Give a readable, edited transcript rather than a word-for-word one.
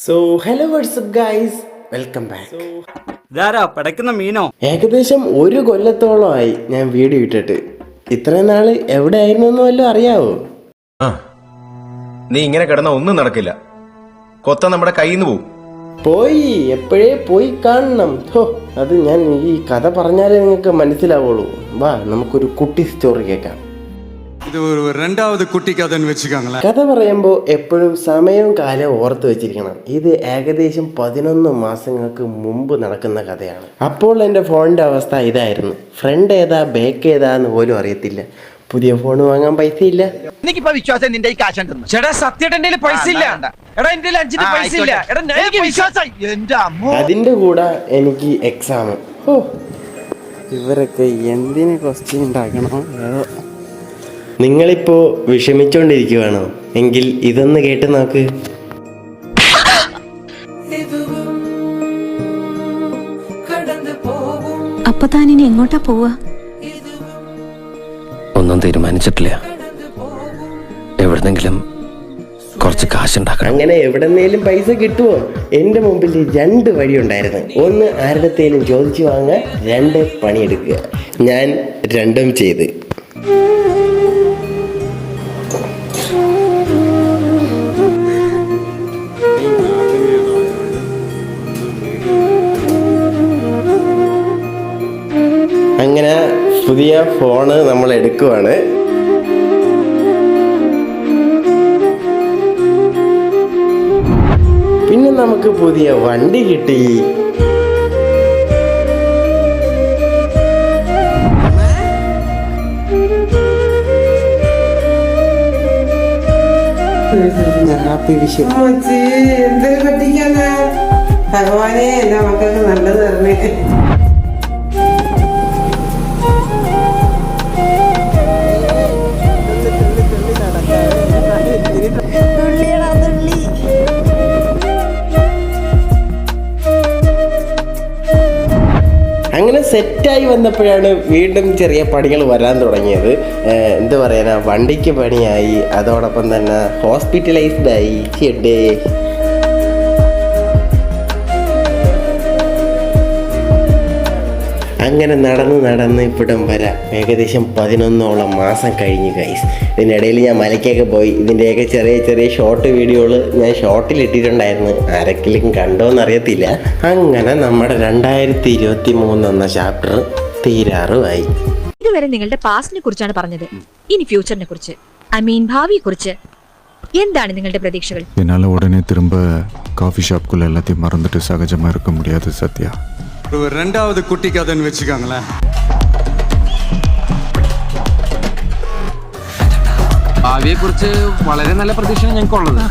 So hello WhatsApp guys, welcome back. ഇതാരാ പടക്കുന്ന മീനോ? ഏകദേശം 1 കൊല്ലത്തോളമായി ഞാൻ വീഡിയോ ഇട്ടിട്ട്. ഇത്രയും നാള് എവിടെ ആയിരുന്നു വല്ലതും അറിയാവോ? നീ ഇങ്ങനെ കിടന്ന ഒന്നും നടക്കില്ല. കൊത്ത നമ്മുടെ കയ്യിൽ നിന്ന് പോവും. പോയി എപ്പോഴേ പോയി കാണണം. അത് ഞാൻ ഈ കഥ പറഞ്ഞാലേ നിങ്ങൾക്ക് മനസ്സിലാവുള്ളൂ. വാ, നമുക്കൊരു കുട്ടി സ്റ്റോറി കേൾക്കാം. ഇത് ഒരു രണ്ടാമത് കുട്ടി കഥന്ന് വെച്ചിരിക്കാங்களே. കഥ പറയുമ്പോൾ എപ്പോഴും സമയവും കാലവും ഓർത്ത് വെച്ചിരിക്കണം. ഇത് ഏകദേശം 11 മാസങ്ങൾക്ക് മുമ്പ് നടക്കുന്ന കഥയാണ്. അപ്പോൾ എൻ്റെ ഫോണിൻ്റെ അവസ്ഥ ഇതായിരുന്നു. ഫ്രണ്ട് ഏതാ ബാക്ക് ഏതാന്ന് പോലും അറിയത്തില്ല. പുതിയ ഫോൺ വാങ്ങാൻ പൈസ ഇല്ല. എനിക്കിപ്പോ വിശ്വാസം നിന്റെ ഈ കാശ് ഉണ്ടെന്ന്. ചേട്ടാ സത്യമായിട്ട് എന്റെ പൈസ ഇല്ല. എടാ എന്റെ 5 പൈസ ഇല്ല. എടാ എനിക്ക് വിശ്വാസം. എന്റെ അമ്മോ, അതിൻ്റെ കൂടെ എനിക്ക് എക്സാം. ഇവരൊക്കെ എന്തിന് ക്വസ്റ്റ്യൻ ഉണ്ടാക്കണോ ഏതോ. നിങ്ങളിപ്പോൾ വിഷമിച്ചോണ്ടിരിക്കുവാണോ? എങ്കിൽ ഇതൊന്ന് കേട്ട് നോക്ക്. അപ്പൊ താനിനി എങ്ങോട്ടാ പോവാ? ഒന്നും തീരുമാനിച്ചിട്ടില്ല. എവിടെന്നെങ്കിലും കുറച്ച് കാശുണ്ടാക്കണം. അങ്ങനെ എവിടെന്നേലും പൈസ കിട്ടുമോ? എൻ്റെ മുമ്പിൽ 2 വഴിയുണ്ടായിരുന്നു. ഒന്ന് ആരുടെത്തേലും ചോദിച്ചു വാങ്ങുക, 2 പണിയെടുക്കുക. ഞാൻ രണ്ടും ചെയ്ത്. അങ്ങനെ പുതിയ ഫോണ് നമ്മൾ എടുക്കുവാണ്. പിന്നെ നമുക്ക് പുതിയ വണ്ടി കിട്ടി. ഹാപ്പി വിഷു. എന്തൊരു പറ്റിക്കാന്ന ഭഗവാനെ, എന്റെ മക്കൾക്ക് നല്ലത് തരണേ. അങ്ങനെ സെറ്റായി വന്നപ്പോഴാണ് വീണ്ടും ചെറിയ പണികൾ വരാൻ തുടങ്ങിയത്. എന്താ പറയാനാ, വണ്ടിക്ക് പണിയായി, അതോടൊപ്പം തന്നെ ഹോസ്പിറ്റലൈസ്ഡ് ആയി. ഷെഡേ അങ്ങനെ നടന്ന് ഇവിടം വരാം. ഏകദേശം 11ഓളം മാസം കഴിഞ്ഞ് ഗൈസ്. ഇതിനിടയിൽ ഞാൻ മലയ്ക്കൊക്കെ പോയി. ഇതിൻ്റെയൊക്കെ ചെറിയ ഷോർട്ട് വീഡിയോകൾ ഞാൻ ഷോർട്ടിലിട്ടിട്ടുണ്ടായിരുന്നു. ആരെങ്കിലും കണ്ടോന്നറിയത്തില്ല. അങ്ങനെ നമ്മുടെ 2023 എന്ന ചാപ്റ്റർ തീരാറുമായി. ഇതുവരെ നിങ്ങളുടെ പാസ്റ്റിനെ കുറിച്ചാണ് പറഞ്ഞത്. ഇനി ഫ്യൂച്ചറിനെ കുറിച്ച്, ഭാവിയെ കുറിച്ച് എന്താണ് നിങ്ങളുടെ പ്രതീക്ഷകൾ? என்னால உடனே திரும்ப காஃபி ஷாப்க்குள்ள எல்லாத்தையும் மறந்துட்டு சகஜமா இருக்க முடியாது சத்யா. ஒரு ரெண்டாவது குட்டி கதைன்னு வெச்சுக்காங்களே. ഭാവിയെ കുറിച്ച് വളരെ നല്ല പ്രതീക്ഷയാണ് ഞങ്ങൾക്കുള്ളത്.